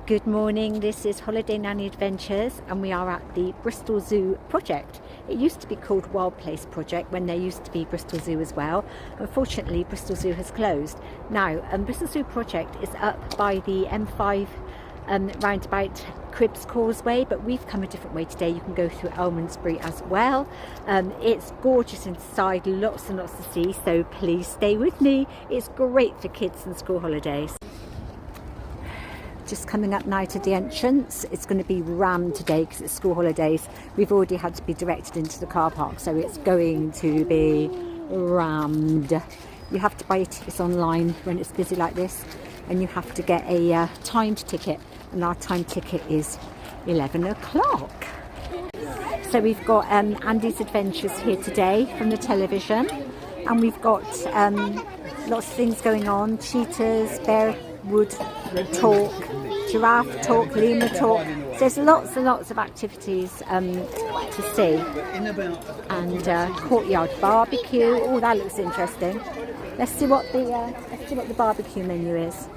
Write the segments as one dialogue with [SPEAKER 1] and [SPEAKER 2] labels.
[SPEAKER 1] Good morning, this is Holiday Nanny Adventures and we are at the Bristol Zoo project. It used to be called Wild Place Project when there used to be Bristol Zoo as well. Unfortunately, Bristol Zoo has closed. Now, Bristol Zoo project is up by the M5 roundabout Cribs Causeway, but we've come a different way today. You can go through Elmonsbury as well. It's gorgeous inside, lots and lots to see, so please stay with me. It's great for kids and school holidays. Just coming up now to the entrance. It's going to be rammed today because it's school holidays. We've already had to be directed into the car park, so it's going to be rammed. You have to buy tickets online when it's busy like this, and you have to get a timed ticket, and our timed ticket is 11 o'clock. So we've got Andy's Adventures here today from the television, and we've got lots of things going on. Cheetahs, bear wood talk, giraffe talk, lemur talk. So there's lots and lots of activities to see. And courtyard barbecue. Oh, that looks interesting. Let's see what the barbecue menu is.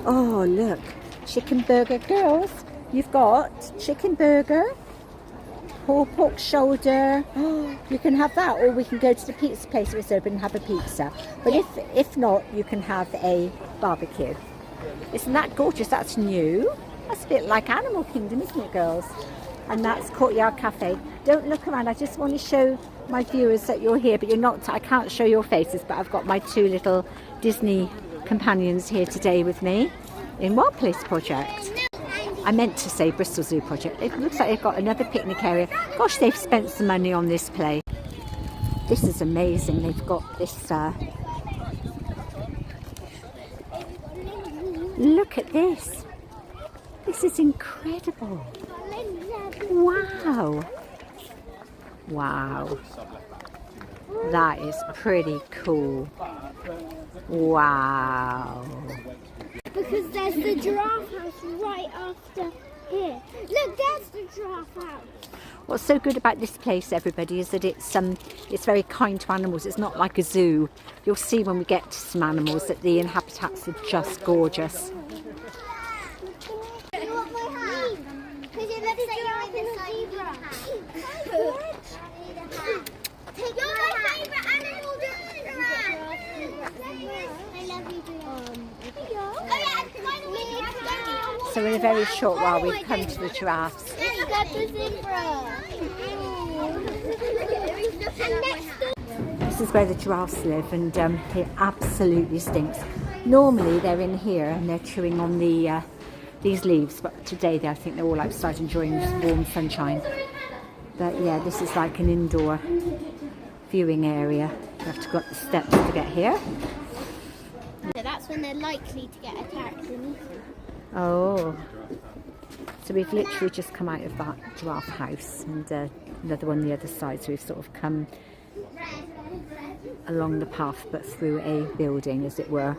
[SPEAKER 1] Oh, look, chicken burger, girls. You've got chicken burger, pork shoulder. You can have that, or we can go to the pizza place if it's open and have a pizza. But if not, you can have a barbecue. Isn't that gorgeous? That's new. That's a bit like Animal Kingdom, isn't it, girls? And that's Courtyard Cafe. Don't look around. I just want to show my viewers that you're here, but you're not. I can't show your faces, but I've got my two little Disney companions here today with me in Wild Place Project. I meant to say Bristol Zoo project. It looks like they've got another picnic area. Gosh, they've spent some money on this place. This is amazing. They've got this. Look at this. This is incredible. Wow. Wow. That is pretty cool. Wow.
[SPEAKER 2] Because there's the giraffe house right after here. Look, there's the giraffe house.
[SPEAKER 1] What's so good about this place, everybody, is that it's very kind to animals. It's not like a zoo. You'll see when we get to some animals that the habitats are just gorgeous.
[SPEAKER 2] You want my hat? Because it looks like you're in a zebra. Take my favourite animal, giraffe. I love you, giraffe.
[SPEAKER 1] So in a very short while we've come to the giraffes. This is where the giraffes live, and it absolutely stinks. Normally they're in here and they're chewing on these leaves, but today I think they're all outside enjoying this warm sunshine. But yeah, this is like an indoor viewing area. You have to go up the steps to get here.
[SPEAKER 2] So that's when they're likely to get attacked.
[SPEAKER 1] Oh, so we've literally just come out of that giraffe house, and another one on the other side, so we've sort of come along the path but through a building, as it were.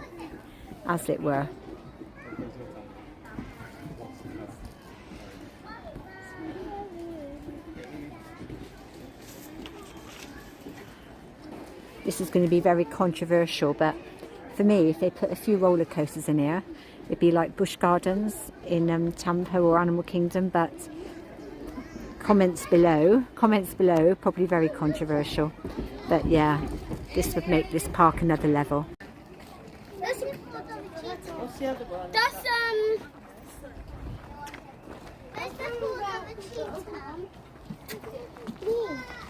[SPEAKER 1] This is going to be very controversial, but for me, if they put a few roller coasters in here, it'd be like Busch Gardens in Tampa or Animal Kingdom. But comments below, probably very controversial. But yeah, this would make this park another level.
[SPEAKER 2] What's the other one? That's the cheetah.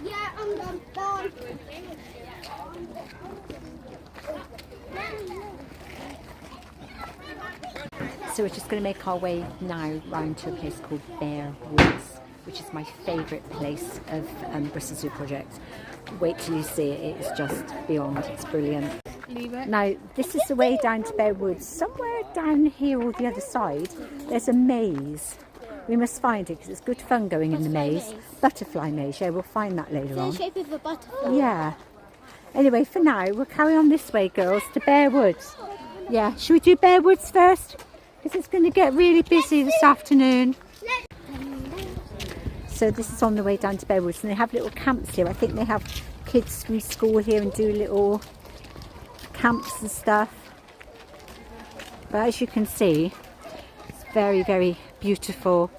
[SPEAKER 2] Yeah,
[SPEAKER 1] So we're just going to make our way now round to a place called Bear Woods, which is my favourite place of Bristol Zoo project. Wait till you see it, it's just beyond, it's brilliant. Now this is the way down to Bear Woods. Somewhere down here or the other side there's a maze. We must find it because it's good fun going in the maze. Butterfly maze, yeah, we'll find that later on.
[SPEAKER 2] It's the shape of a butterfly.
[SPEAKER 1] Yeah. Anyway, for now we'll carry on this way, girls, to Bear Woods. Yeah, should we do Bear Woods first? Because it's going to get really busy this afternoon. So this is on the way down to Bear Woods, and they have little camps here. I think they have kids from school here and do little camps and stuff. But as you can see, it's Very, very beautiful,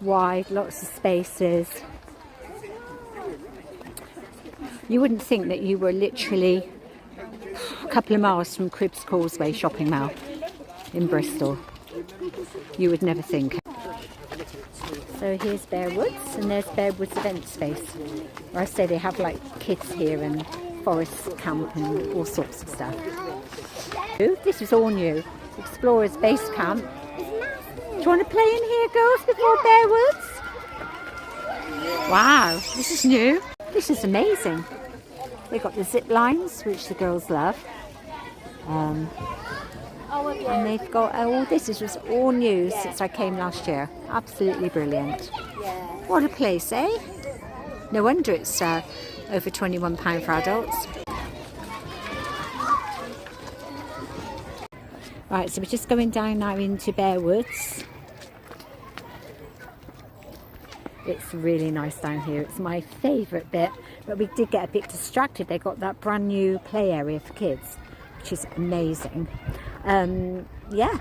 [SPEAKER 1] wide, lots of spaces. You wouldn't think that you were literally a couple of miles from Cribbs Causeway shopping mall in Bristol. You would never think. So here's Bear Woods, and there's Bear Woods event space, where I say they have like kids here and forest camp and all sorts of stuff. This is all new. Explorers Base Camp. Do you want to play in here, girls, before Bear Woods? Wow, this is new. This is amazing. They've got the zip lines, which the girls love. And they've got, oh, this is just all new since I came last year. Absolutely brilliant. What a place, eh? No wonder it's over £21 for adults. Right, so we're just going down now into Bear Woods. It's really nice down here. It's my favourite bit, but we did get a bit distracted. They got that brand new play area for kids, which is amazing. Yeah,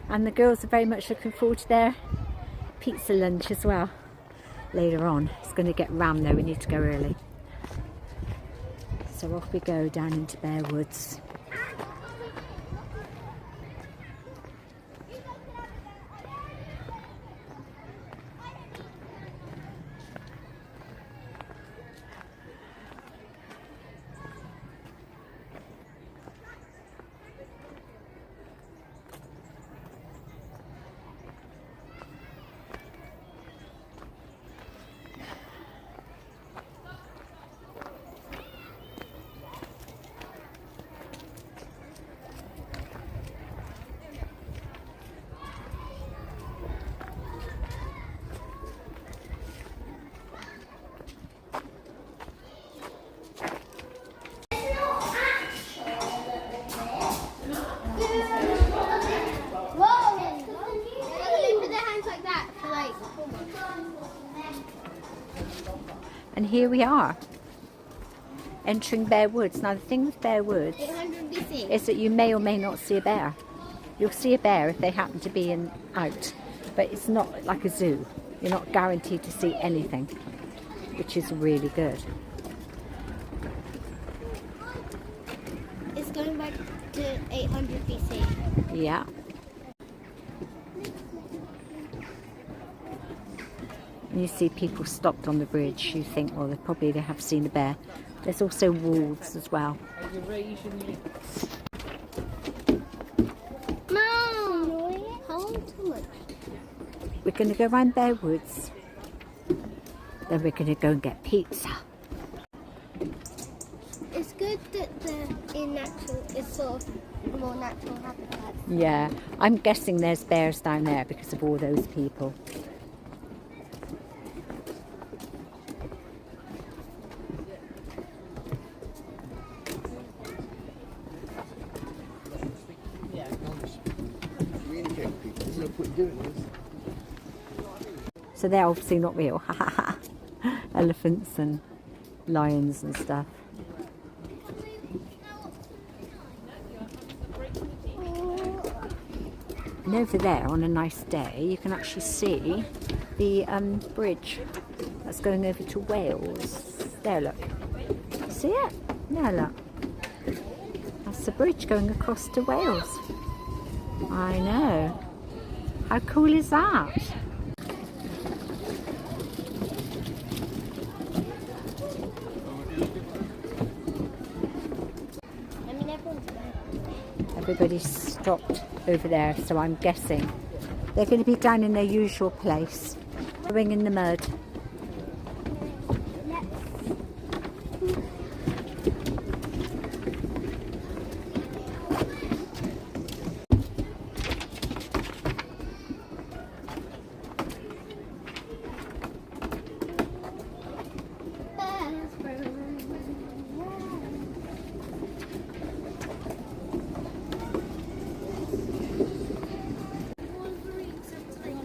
[SPEAKER 1] and the girls are very much looking forward to their pizza lunch as well later on. It's going to get rammed though, we need to go early. So off we go down into Bear Woods. And here we are, entering Bear Woods. Now the thing with Bear Woods is that you may or may not see a bear. You'll see a bear if they happen to be out, but it's not like a zoo. You're not guaranteed to see anything, which is really good.
[SPEAKER 2] It's going back to 800 BC.
[SPEAKER 1] Yeah. And you see people stopped on the bridge. You think, well, they have seen a bear. There's also wolves as well.
[SPEAKER 2] No! Hold too much.
[SPEAKER 1] We're going to go around Bear Woods. Then we're going to go and get pizza.
[SPEAKER 2] It's good that the natural is sort of more natural habitat.
[SPEAKER 1] Yeah, I'm guessing there's bears down there because of all those people. So they're obviously not real. Elephants and lions and stuff. And over there, on a nice day, you can actually see the bridge that's going over to Wales. There, look. See it? There, look. That's the bridge going across to Wales. I know. How cool is that? Everybody's stopped over there, so I'm guessing they're going to be down in their usual place, going in the mud.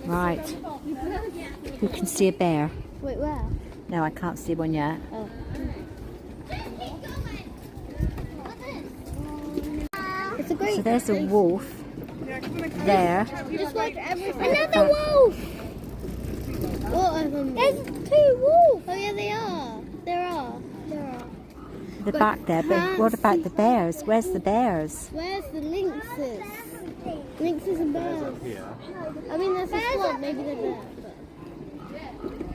[SPEAKER 1] Right, who can see a bear?
[SPEAKER 2] Wait, where?
[SPEAKER 1] No, I can't see one yet.
[SPEAKER 2] Oh. It's a great.
[SPEAKER 1] So there's a wolf there.
[SPEAKER 2] Another wolf! There's 2 wolves! Oh yeah, there are.
[SPEAKER 1] The back there, but what about the bears? Where's the bears?
[SPEAKER 2] Where's the lynxes? Lynxes and bears. I mean, there's a squad, maybe they're there.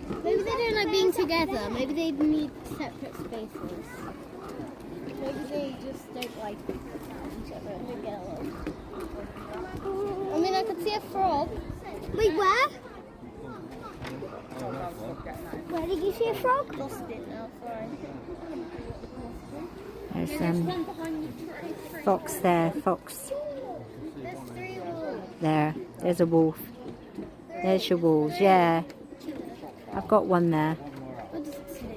[SPEAKER 2] But maybe they don't like being together. Maybe they need separate spaces. Maybe they just don't like each other and don't get along. I mean, I could see a frog. Wait, where? Where did you see a frog? Lost it now, sorry.
[SPEAKER 1] There's fox there, fox.
[SPEAKER 2] There's 3 wolves.
[SPEAKER 1] There's a wolf. There's your wolves, yeah. I've got one there.
[SPEAKER 2] What does it say?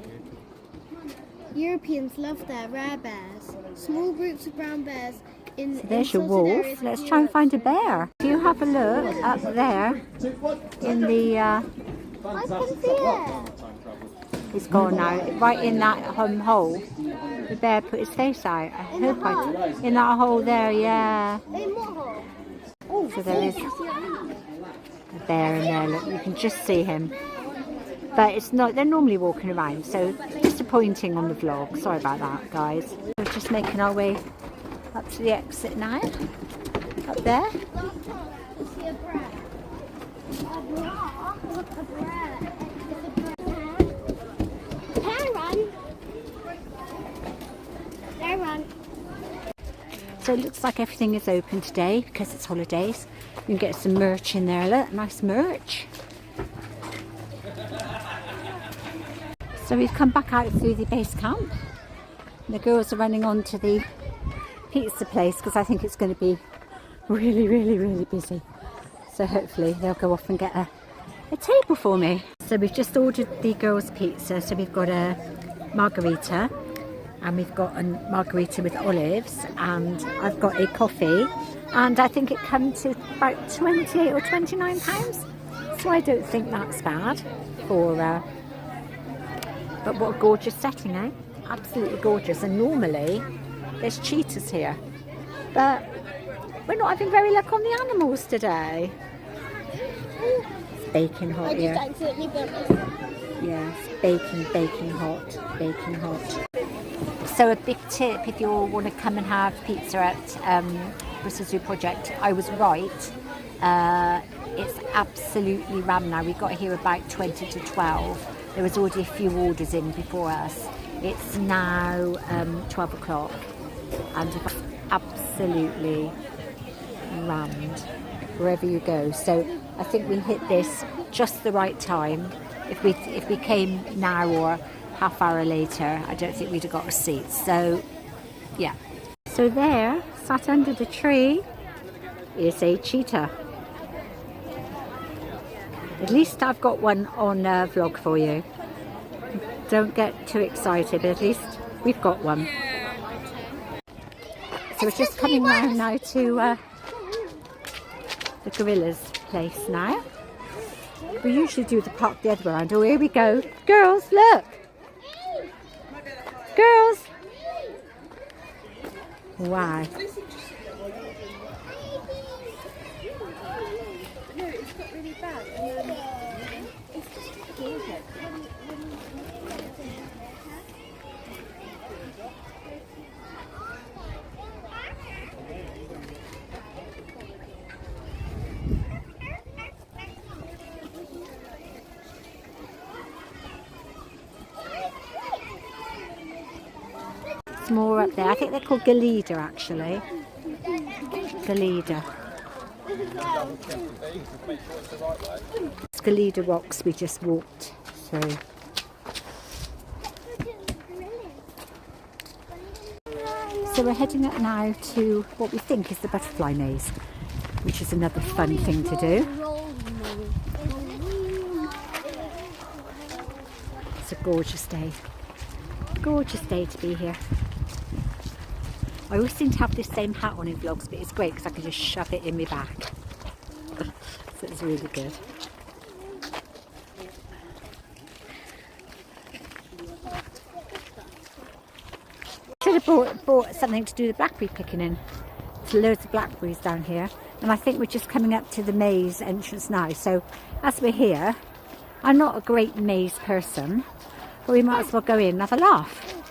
[SPEAKER 2] Europeans love their rare bears. Small groups of brown bears in
[SPEAKER 1] There's your
[SPEAKER 2] insulted
[SPEAKER 1] wolf.
[SPEAKER 2] areas of
[SPEAKER 1] Let's
[SPEAKER 2] the
[SPEAKER 1] try and
[SPEAKER 2] US.
[SPEAKER 1] find a bear. If you have a look up there in the...
[SPEAKER 2] I can see it.
[SPEAKER 1] He's gone now. Right in that hole. The bear put his face out. In that hole there, yeah.
[SPEAKER 2] In what hole? Oh,
[SPEAKER 1] So there is a bear in there. Look, you can just see him. But it's not. They're normally walking around, so disappointing on the vlog. Sorry about that, guys. We're just making our way up to the exit now. Up there.
[SPEAKER 2] I see a brat. A brat? What's a brat? Can run.
[SPEAKER 1] So it looks like everything is open today because it's holidays. You can get some merch in there. Look, nice merch. So we've come back out through the base camp. The girls are running on to the pizza place because I think it's going to be really busy. So hopefully they'll go off and get a table for me. So we've just ordered the girls' pizza. So we've got a margarita, and we've got a margarita with olives, and I've got a coffee, and I think it comes to about 28 or 29 pounds. So I don't think that's bad for but what a gorgeous setting, eh? Absolutely gorgeous. And normally there's cheetahs here, but we're not having very luck on the animals today. It's baking hot
[SPEAKER 2] I
[SPEAKER 1] here.
[SPEAKER 2] just accidentally built this.
[SPEAKER 1] Yes, baking hot. So a big tip if you all want to come and have pizza at Bristol Zoo Project, I was right. It's absolutely rammed now. We got here about 20 to 12. There was already a few orders in before us. It's now 12 o'clock and it's absolutely rammed wherever you go. So I think we hit this just the right time. If we came now or half hour later, I don't think we'd have got a seat. So yeah. So there, sat under the tree, is a cheetah. At least I've got one on vlog for you. Don't get too excited, but at least we've got one. So we're just coming round now to the gorillas place now. We usually do the park the other way around. Oh, here we go. Girls, look! Girls! Wow.
[SPEAKER 2] No, it's got really bad.
[SPEAKER 1] There's more up there. I think they're called Galida actually. Galida. Galida rocks we just walked through. So we're heading up now to what we think is the butterfly maze, which is another fun thing to do. It's a gorgeous day. Gorgeous day to be here. I always seem to have this same hat on in vlogs, but it's great because I can just shove it in my back. So it's really good. Should have bought something to do the blackberry picking in. There's loads of blackberries down here. And I think we're just coming up to the maze entrance now. So as we're here, I'm not a great maze person, but we might as well go in and have a laugh.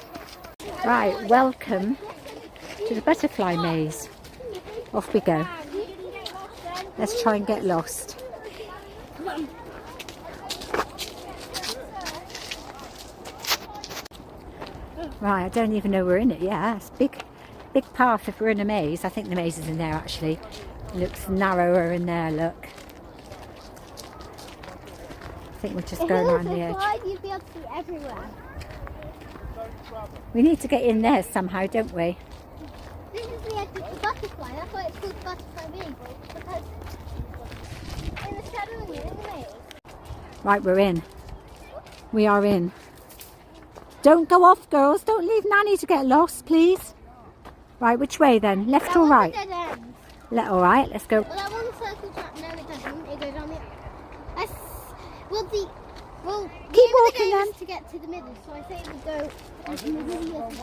[SPEAKER 1] Right, welcome to the butterfly maze. Off we go. Let's try and get lost. Right, I don't even know we're in it. Yeah, it's a big path if we're in a maze. I think the maze is in there actually. It looks narrower in there, look. I think we're just going around the edge.
[SPEAKER 2] You'd be able to see everywhere.
[SPEAKER 1] We need to get in there somehow, don't we?
[SPEAKER 2] This is the edge of the butterfly. That's why it's called the butterfly maze. Because in the shadow and in the maze.
[SPEAKER 1] Right, we're in. We are in. Don't go off, girls. Don't leave Nanny to get lost, please. Right, which way then? Left or right? All right, let's go.
[SPEAKER 2] Well, that one circle track. No, it doesn't. It goes on the.
[SPEAKER 1] Keep walking then.
[SPEAKER 2] To get to the middle, so I say we go. Like in the middle of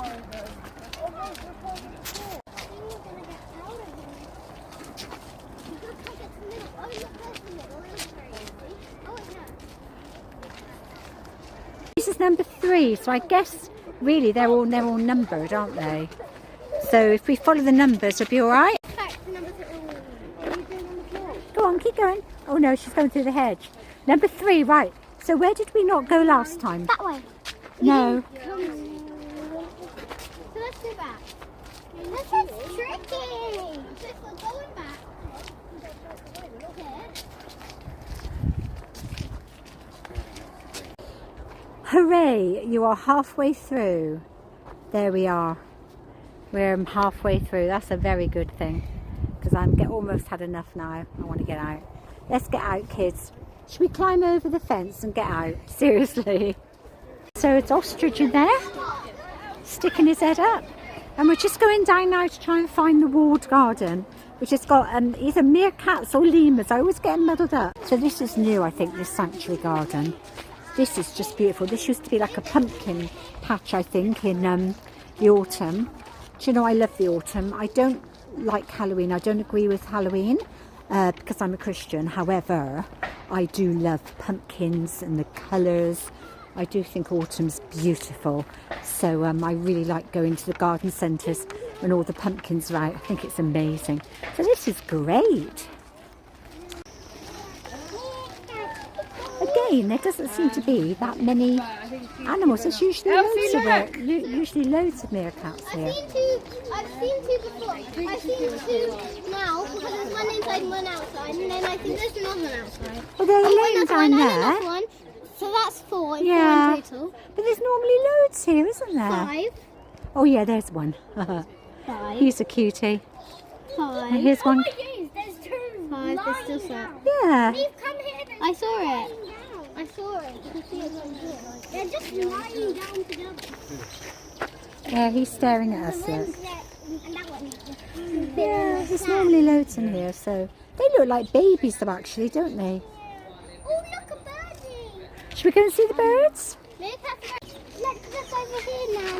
[SPEAKER 1] This is number 3, so I guess really they're all numbered, aren't they? So if we follow the numbers, it'll be all right. Go on, keep going. Oh no, she's going through the hedge. Number 3, right. So where did we not go last time?
[SPEAKER 2] That way.
[SPEAKER 1] No.
[SPEAKER 2] So let's go back. This is tricky. So if we're going back,
[SPEAKER 1] Hooray, you are halfway through. There we are. We're halfway through. That's a very good thing. Because I'm almost had enough now. I want to get out. Let's get out, kids. Should we climb over the fence and get out? Seriously. So it's ostrich in there, sticking his head up. And we're just going down now to try and find the walled garden, which has got either meerkats or lemurs. I always get them muddled up. So this is new, I think, this sanctuary garden. This is just beautiful. This used to be like a pumpkin patch, I think, in the autumn. Do you know, I love the autumn. I don't like Halloween. I don't agree with Halloween because I'm a Christian. However, I do love pumpkins and the colours. I do think autumn's beautiful. So I really like going to the garden centres when all the pumpkins are out. I think it's amazing. So this is great. Again, there doesn't seem to be that many animals. There's usually loads of meerkats here.
[SPEAKER 2] I've seen two before. I've seen two now because there's one inside and one outside, and then I think there's another one outside.
[SPEAKER 1] Well, they're laying down there.
[SPEAKER 2] One. So that's 4.
[SPEAKER 1] Yeah.
[SPEAKER 2] 4 in total.
[SPEAKER 1] But there's normally loads here, isn't there?
[SPEAKER 2] 5.
[SPEAKER 1] Oh yeah, there's one.
[SPEAKER 2] 5.
[SPEAKER 1] He's a cutie.
[SPEAKER 2] 5.
[SPEAKER 1] And here's one.
[SPEAKER 2] There's 2. 5. There's still 6.
[SPEAKER 1] Yeah.
[SPEAKER 2] I saw it. I saw it. You can see it on here. They're just lying down together.
[SPEAKER 1] Yeah, he's staring at us. Look.
[SPEAKER 2] And that one.
[SPEAKER 1] Yeah, there's normally loads in here, so they look like babies though, actually, don't they?
[SPEAKER 2] Oh, look, a birdie.
[SPEAKER 1] Should we go and see the birds?
[SPEAKER 2] Let's just over here now.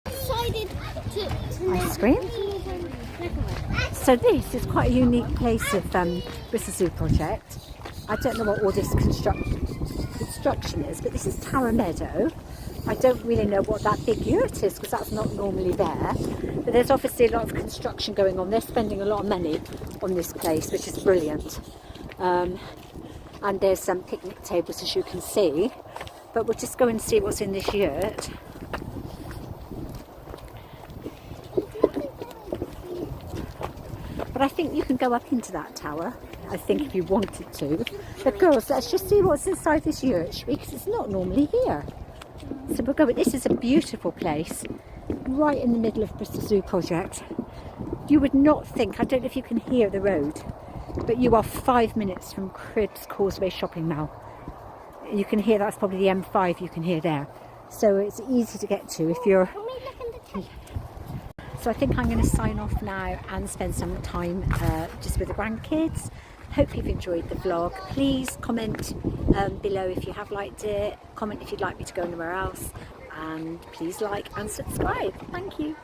[SPEAKER 2] Decided to
[SPEAKER 1] Ice cream. So this is quite a unique place of Bristol Zoo project. I don't know what all this construction is, but this is Tower Meadow. I don't really know what that big yurt is because that's not normally there. But there's obviously a lot of construction going on. They're spending a lot of money on this place, which is brilliant. And there's some picnic tables, as you can see. But we'll just go and see what's in this yurt. But I think you can go up into that tower, I think, if you wanted to. But girls, let's just see what's inside this yurt, because it's not normally here. So we'll go, but this is a beautiful place, right in the middle of Bristol Zoo project. You would not think, I don't know if you can hear the road, but you are 5 minutes from Cribbs Causeway Shopping Mall. You can hear, that's probably the M5 you can hear there. So it's easy to get to if you're... So I think I'm going to sign off now and spend some time just with the grandkids. Hope you've enjoyed the vlog. Please comment below if you have liked it. Comment if you'd like me to go anywhere else. And please like and subscribe. Thank you.